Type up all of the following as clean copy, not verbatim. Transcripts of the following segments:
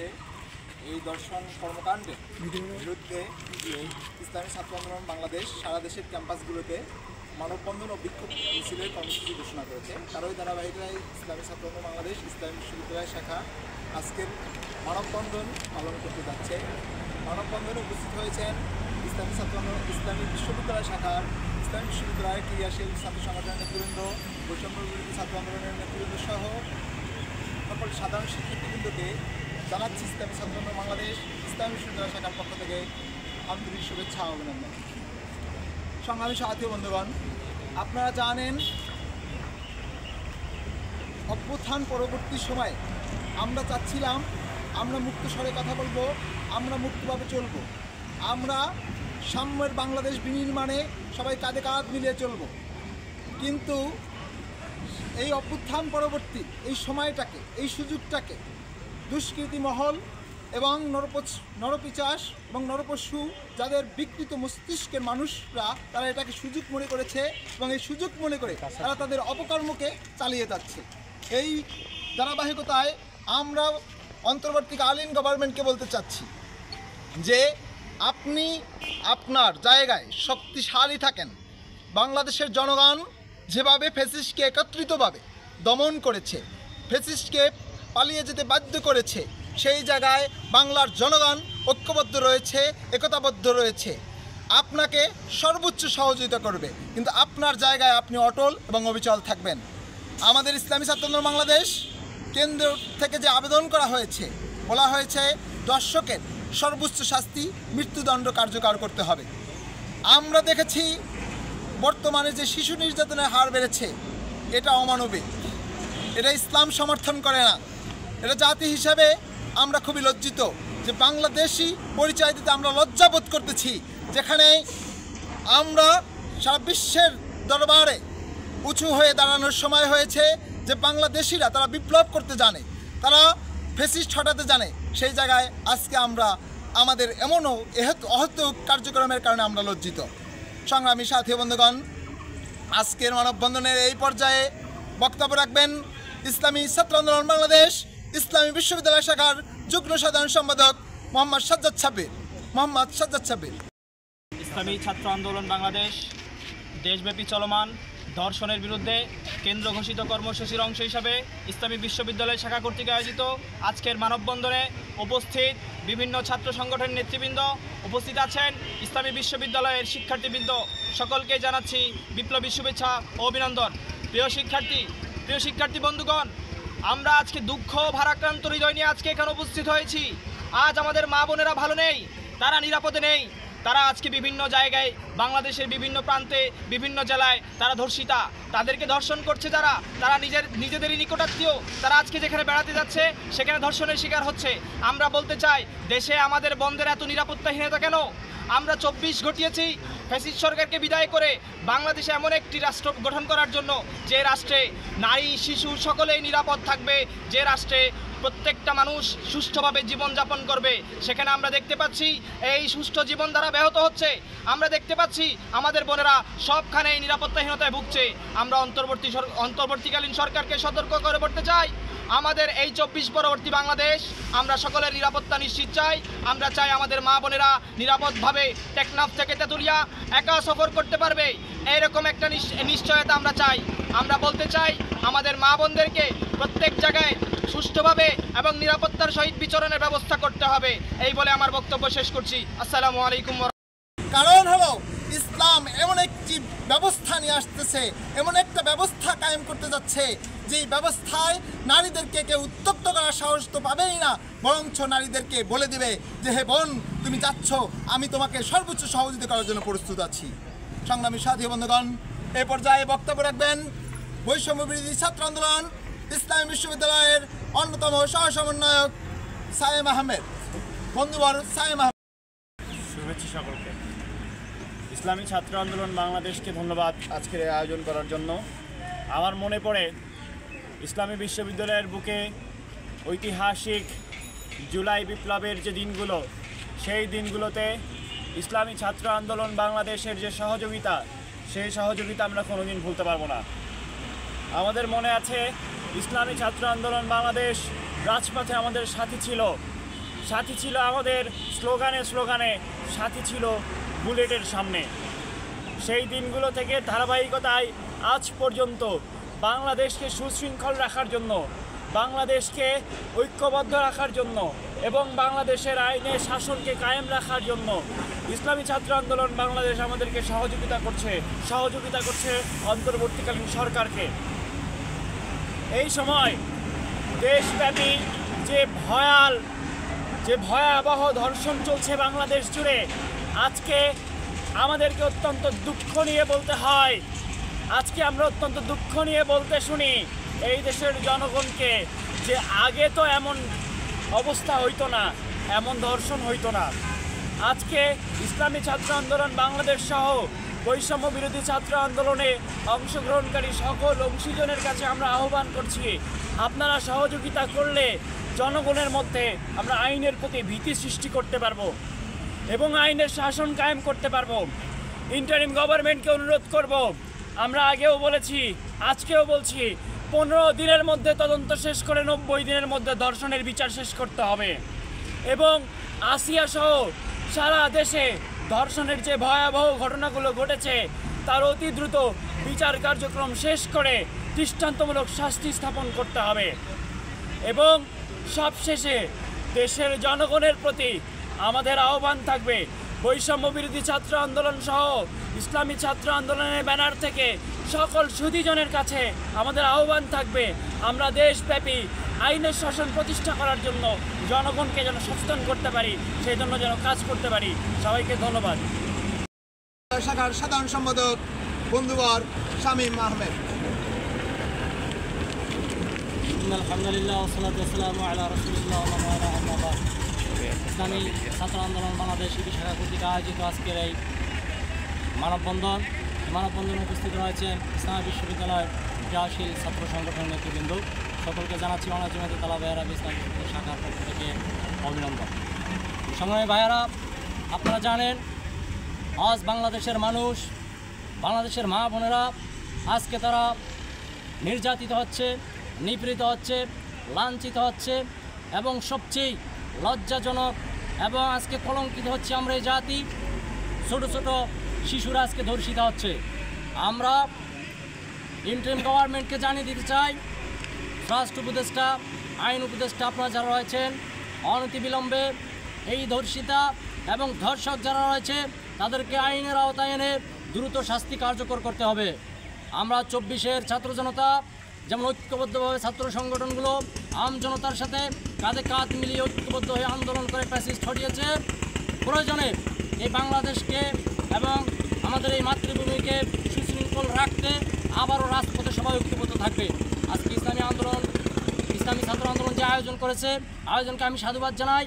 হয়েছে এই দর্শন কর্মকাণ্ডের বিরুদ্ধে ইসলামী ছাত্র আন্দোলন বাংলাদেশ সারা দেশের ক্যাম্পাসগুলোতে মানববন্ধন ও বিক্ষোভ মিছিলের কর্মসূচি ঘোষণা করেছে। তারই ধারাবাহিকতায় ইসলামী ছাত্র আন্দোলন বাংলাদেশ ইসলামী বিশ্ববিদ্যালয় শাখা আজকের মানববন্ধন পালন করতে যাচ্ছে। মানববন্ধনে উপস্থিত হয়েছেন ইসলামী বিশ্ববিদ্যালয় শাখার ইসলামী বিশ্ববিদ্যালয়ের ক্রিয়াশীল ছাত্র সংগঠনের নেতৃবৃন্দ, বৈষম্য বিরোধী ছাত্র আন্দোলনের নেতৃবৃন্দ সহ সকল সাধারণ শিক্ষার্থীবৃন্দকে জানাচ্ছি ইসলামী ছাত্র আন্দোলন বাংলাদেশ ইসলামী বিশ্ববিদ্যালয় শাখার পক্ষ থেকে আন্তরিক শুভেচ্ছা ও অভিনন্দন। সংগ্রামী সাথী বন্ধুগণ, আপনারা জানেন অভ্যুত্থান পরবর্তী সময়ে আমরা চাচ্ছিলাম আমরা মুক্ত স্বরে কথা বলবো, আমরা মুক্তভাবে চলবো, আমরা সাম্যের বাংলাদেশ বিনির্মাণে সবাই কাঁধে কাঁধ মিলিয়ে চলব। কিন্তু এই অভ্যুত্থান পরবর্তী এই সময়টাকে, এই সুযোগটাকে দুষ্কৃতী মহল এবং নরপিচাস এবং নরপশু যাদের বিকৃত মস্তিষ্কের মানুষরা তারা এটাকে সুযোগ মনে করেছে এবং এই সুযোগ মনে করে তারা তাদের অপকর্মকে চালিয়ে যাচ্ছে। এই ধারাবাহিকতায় আমরা অন্তর্বর্তীকালীন গভর্নমেন্টকে বলতে চাচ্ছি যে আপনি আপনার জায়গায় শক্তিশালী থাকেন। বাংলাদেশের জনগণ যেভাবে ফ্যাসিস্টকে একত্রিতভাবে দমন করেছে, ফ্যাসিস্টকে পালিয়ে যেতে বাধ্য করেছে, সেই জায়গায় বাংলার জনগণ ঐক্যবদ্ধ রয়েছে, একতাবদ্ধ রয়েছে, আপনাকে সর্বোচ্চ সহযোগিতা করবে। কিন্তু আপনার জায়গায় আপনি অটল এবং অবিচল থাকবেন। আমাদের ইসলামী ছাত্র আন্দোলন বাংলাদেশ কেন্দ্র থেকে যে আবেদন করা হয়েছে, বলা হয়েছে দর্শকের সর্বোচ্চ শাস্তি মৃত্যুদণ্ড কার্যকর করতে হবে। আমরা দেখেছি বর্তমানে যে শিশু নির্যাতনের হার বেড়েছে, এটা অমানবিক, এটা ইসলাম সমর্থন করে না। এটা জাতি হিসাবে আমরা খুবই লজ্জিত যে বাংলাদেশি পরিচয় দিতে আমরা লজ্জাবোধ করতেছি, যেখানে আমরা সারা বিশ্বের দরবারে উঁচু হয়ে দাঁড়ানোর সময় হয়েছে যে বাংলাদেশিরা তারা বিপ্লব করতে জানে, তারা ফ্যাসিস্ট হটাতে জানে। সেই জায়গায় আজকে আমরা আমাদের এমনও অহেতুক কার্যক্রমের কারণে আমরা লজ্জিত। সংগ্রামী সাথী বন্ধুগণ, আজকের মানববন্ধনের এই পর্যায়ে বক্তব্য রাখবেন ইসলামী ছাত্র আন্দোলন বাংলাদেশ ইসলামী বিশ্ববিদ্যালয় শাখার যুগ্ম সাধারণ সম্পাদক মোহাম্মদ সাজ্জাদ সাব্বির। ইসলামী ছাত্র আন্দোলন বাংলাদেশ দেশব্যাপী চলমান ধর্ষণের বিরুদ্ধে কেন্দ্র ঘোষিত কর্মসূচির অংশ হিসাবে ইসলামী বিশ্ববিদ্যালয় শাখা কর্তৃক আয়োজিত আজকের মানববন্ধনে উপস্থিত বিভিন্ন ছাত্র সংগঠনের নেতৃবৃন্দ, উপস্থিত আছেন ইসলামী বিশ্ববিদ্যালয়ের শিক্ষার্থীবৃন্দ, সকলকে জানাচ্ছি বিপ্লবী শুভেচ্ছা ও অভিনন্দন। প্রিয় শিক্ষার্থী বন্ধুগণ, আমরা আজকে দুঃখ ভারাক্রান্ত হৃদয় নিয়ে আজকে এখানে উপস্থিত হয়েছি। আজ আমাদের মা বোনেরা ভালো নেই, তারা নিরাপদে নেই। তারা আজকে বিভিন্ন জায়গায় বাংলাদেশের বিভিন্ন প্রান্তে বিভিন্ন জেলায় তারা ধর্ষিতা, তাদেরকে ধর্ষণ করছে যারা, তারা নিজেদেরই নিকটাত্মীয়, তারা আজকে যেখানে বেড়াতে যাচ্ছে সেখানে ধর্ষণের শিকার হচ্ছে। আমরা বলতে চাই, দেশে আমাদের বন্ধের এত নিরাপত্তাহীনতা কেন? আমরা 24 ঘটিয়েছি ফ্যাসিস্ট সরকারকে বিদায় করে বাংলাদেশে এমন একটি রাষ্ট্র গঠন করার জন্য যে রাষ্ট্রে নারী শিশু সকলেই নিরাপদ থাকবে, যে রাষ্ট্রে প্রত্যেকটা মানুষ সুষ্ঠুভাবে জীবনযাপন করবে। সেখানে আমরা দেখতে পাচ্ছি এই সুষ্ঠু জীবনধারা ব্যাহত হচ্ছে। আমরা দেখতে পাচ্ছি আমাদের বোনেরা সবখানেই নিরাপত্তাহীনতায় ভুগছে। আমরা অন্তর্বর্তীকালীন সরকারকে সতর্ক করে বলতে চাই, আমাদের এই 24 পরবর্তী বাংলাদেশ আমরা সকলের নিরাপত্তা নিশ্চিত চাই। আমরা চাই আমাদের মা বোনেরা নিরাপদভাবে টেকনাফ থেকে তেঁতুলিয়া একা সফর করতে পারবে, এইরকম একটা নিশ্চয়তা আমরা চাই। আমরা বলতে চাই আমাদের মা বোনদেরকে প্রত্যেক জায়গায় সুষ্ঠুভাবে এবং নিরাপত্তার সহিত বিচরণের ব্যবস্থা করতে হবে। এই বলে আমার বক্তব্য শেষ করছি। আসসালামু আলাইকুম। কারণ হলো ইসলাম এমন একটি ব্যবস্থা নিয়ে আসতেছে, এমন একটা ব্যবস্থা কায়েম করতে যাচ্ছে যেই ব্যবস্থায় নারীদেরকে কেউ উত্তপ্ত করার সাহস তো পাবেই না, বরঞ্চ নারীদেরকে বলে দিবে যে হে বোন, তুমি যাচ্ছ, আমি তোমাকে সর্বোচ্চ সহযোগিতা করার জন্য প্রস্তুত আছি। সংগ্রামী সাথী বন্ধুগণ, এ পর্যায়ে বক্তব্য রাখবেন বৈষম্য বিরোধী ছাত্র আন্দোলন ইসলামী বিশ্ববিদ্যালয়ের অন্যতম সহ সমন্বয়ক সায়েম আহমেদ। বন্ধুবর সায়েম আহমেদ। শুভেচ্ছা সকলকে। ইসলামী ছাত্র আন্দোলন বাংলাদেশকে ধন্যবাদ আজকের আয়োজন করার জন্য। আমার মনে পড়ে ইসলামী বিশ্ববিদ্যালয়ের বুকে ঐতিহাসিক জুলাই বিপ্লবের যে দিনগুলো, সেই দিনগুলোতে ইসলামী ছাত্র আন্দোলন বাংলাদেশের যে সহযোগিতা, সেই সহযোগিতা আমরা কোনোদিন ভুলতে পারবো না। আমাদের মনে আছে ইসলামী ছাত্র আন্দোলন বাংলাদেশ রাজপথে আমাদের সাথী ছিল, সাথী ছিল আমাদের স্লোগানে স্লোগানে, সাথী ছিল বুলেটের সামনে। সেই দিনগুলো থেকে ধারাবাহিকতায় আজ পর্যন্ত বাংলাদেশকে সুশৃঙ্খল রাখার জন্য, বাংলাদেশকে ঐক্যবদ্ধ রাখার জন্য এবং বাংলাদেশের আইনের শাসনকে কায়েম রাখার জন্য ইসলামী ছাত্র আন্দোলন বাংলাদেশ আমাদেরকে সহযোগিতা করছে অন্তর্বর্তীকালীন সরকারকে। এই সময় দেশব্যাপী যে ভয়াবহ ধর্ষণ চলছে বাংলাদেশ জুড়ে, আজকে আমাদেরকে অত্যন্ত দুঃখ নিয়ে বলতে হয়, আজকে আমরা অত্যন্ত দুঃখ নিয়ে বলতে শুনি এই দেশের জনগণকে যে আগে তো এমন অবস্থা হইতো না, এমন ধর্ষণ হইতো না। আজকে ইসলামী ছাত্র আন্দোলন বাংলাদেশ সহ বৈষম্য বিরোধী ছাত্র আন্দোলনে অংশগ্রহণকারী সকল অংশীজনের কাছে আমরা আহ্বান করছি, আপনারা সহযোগিতা করলে জনগণের মধ্যে আমরা আইনের প্রতি ভীতি সৃষ্টি করতে পারবো এবং আইনের শাসন কায়েম করতে পারবো। ইন্টারিম গভর্নমেন্টকে অনুরোধ করব, আমরা আগেও বলেছি, আজকেও বলছি, 15 দিনের মধ্যে তদন্ত শেষ করে 90 দিনের মধ্যে ধর্ষণের বিচার শেষ করতে হবে এবং আসিয়া সহ সারা দেশে ধর্ষণের যে ভয়াবহ ঘটনাগুলো ঘটেছে তার অতি দ্রুত বিচার কার্যক্রম শেষ করে দৃষ্টান্তমূলক শাস্তি স্থাপন করতে হবে এবং সবশেষে দেশের জনগণের প্রতি আমাদের আহ্বান থাকবে, বৈষম্য বিরোধী ছাত্র আন্দোলন সহ ইসলামী ছাত্র আন্দোলনের ব্যানার থেকে সকল সুধীজনের কাছে আমাদের আহ্বান থাকবে, আমরা দেশব্যাপী আইনের শাসন প্রতিষ্ঠা করার জন্য জনগণকে যেন সচেতন করতে পারি, সেই জন্য যেন কাজ করতে পারি। সবাইকে ধন্যবাদ। শাখার সাধারণ সম্পাদক বন্ধুবর শামীম আহমেদ। আলহামদুলিল্লাহ ওয়াসসালাতু ওয়াসসালামু আলা রাসূলিল্লাহ ওয়া মান ওয়ালা আম্মা বা'দ। ইসলামী ছাত্র আন্দোলন বাংলাদেশ শাখা কর্তৃক আয়োজিত আজকের এই মানববন্ধনে উপস্থিত রয়েছেন ইসলামী বিশ্ববিদ্যালয়ের ক্রিয়াশীল ছাত্র সংগঠনের নেতৃবৃন্দ। সকলকে জানাচ্ছি বাংলাদেশ জামায়াতে তালাবায়ে আরবি ইসলামী শাখার পক্ষ থেকে অভিনন্দন। সময় ভাইয়ারা, আপনারা জানেন আজ বাংলাদেশের মানুষ, বাংলাদেশের মা বোনেরা আজকে তারা নির্যাতিত হচ্ছে, নিপীড়িত হচ্ছে, লাঞ্ছিত হচ্ছে এবং সবচেয়ে লজ্জাজনক এবং আজকে কলঙ্কিত হচ্ছে আমরা এই জাতি। ছোট ছোট শিশুরা আজকে ধর্ষিত হচ্ছে। আমরা ইন্টারিম গভর্নমেন্টকে জানিয়ে দিতে চাই, স্বরাষ্ট্র উপদেষ্টা, আইন উপদেষ্টা আপনারা যারা রয়েছেন, অনতিবিলম্বে এই ধর্ষিতা এবং ধর্ষক যারা রয়েছে তাদেরকে আইনের আওতায় এনে দ্রুত শাস্তি কার্যকর করতে হবে। আমরা 24-এর ছাত্র জনতা যেমন ঐক্যবদ্ধভাবে ছাত্র সংগঠনগুলো আম জনতার সাথে কাঁধে কাঁধ মিলিয়ে ঐক্যবদ্ধ হয়ে আন্দোলন করে প্যাসেজ হটিয়েছে, প্রয়োজনে এই বাংলাদেশকে এবং আমাদের এই মাতৃভূমিকে সুশৃঙ্খল রাখতে আবারও রাজপথে সবাই ঐক্যবদ্ধ থাকবে। আজকে ইসলামী ছাত্র আন্দোলন যে আয়োজন করেছে, আয়োজনকে আমি সাধুবাদ জানাই।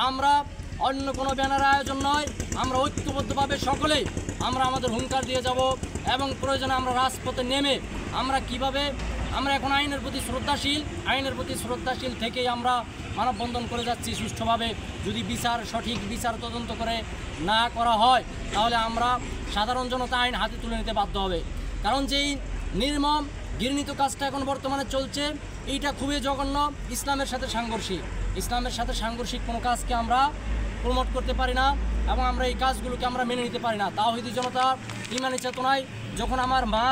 আমরা অন্য কোনো ব্যানার আয়োজন নয়, আমরা ঐক্যবদ্ধভাবে সকলেই আমরা আমাদের হুঙ্কার দিয়ে যাব এবং প্রয়োজনে আমরা রাজপথে নেমে আমরা এখন আইনের প্রতি শ্রদ্ধাশীল থেকেই আমরা মানববন্ধন করে যাচ্ছি সুষ্ঠুভাবে। যদি সঠিক বিচার তদন্ত করে না করা হয় তাহলে আমরা সাধারণ জনতা আইন হাতে তুলে নিতে বাধ্য হবে। কারণ যেই নির্মম ঘৃণিত কাজটা এখন বর্তমানে চলছে এইটা খুবই জঘন্য, ইসলামের সাথে সাংঘর্ষিক কোনো কাজকে আমরা প্রমোট করতে পারি না এবং আমরা এই কাজগুলোকে আমরা মেনে নিতে পারি না। তাওহীদি জনতা ঈমানি চেতনায় যখন আমার মা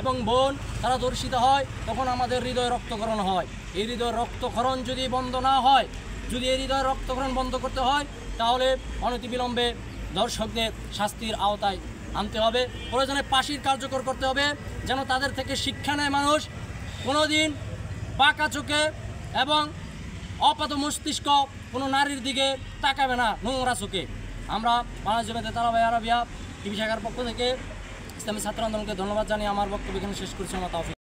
এবং বোন তারা ধর্ষিত হয় তখন আমাদের হৃদয়ে রক্তক্ষরণ হয়। এই হৃদয়ের রক্তক্ষরণ যদি বন্ধ না হয়, যদি এই হৃদয়ের রক্তক্ষরণ বন্ধ করতে হয় তাহলে অনতিবিলম্বে ধর্ষকদের শাস্তির আওতায় আনতে হবে, প্রয়োজনে ফাঁসির কার্যকর করতে হবে, যেন তাদের থেকে শিক্ষা নেয় মানুষ, কোনোদিন বাঁকা চোখে এবং অপাত মস্তিষ্ক কোনো নারীর দিকে তাকাবে না নোংরা চোখে। আমরা বাংলাদেশ জামায়াতে তালাবায়ে আরবিয়া টিভি শাখার পক্ষ থেকে ইসলামী ছাত্র আন্দোলনকে ধন্যবাদ জানিয়ে আমার বক্তব্য এখানে শেষ করছি। আমার তাওফিক।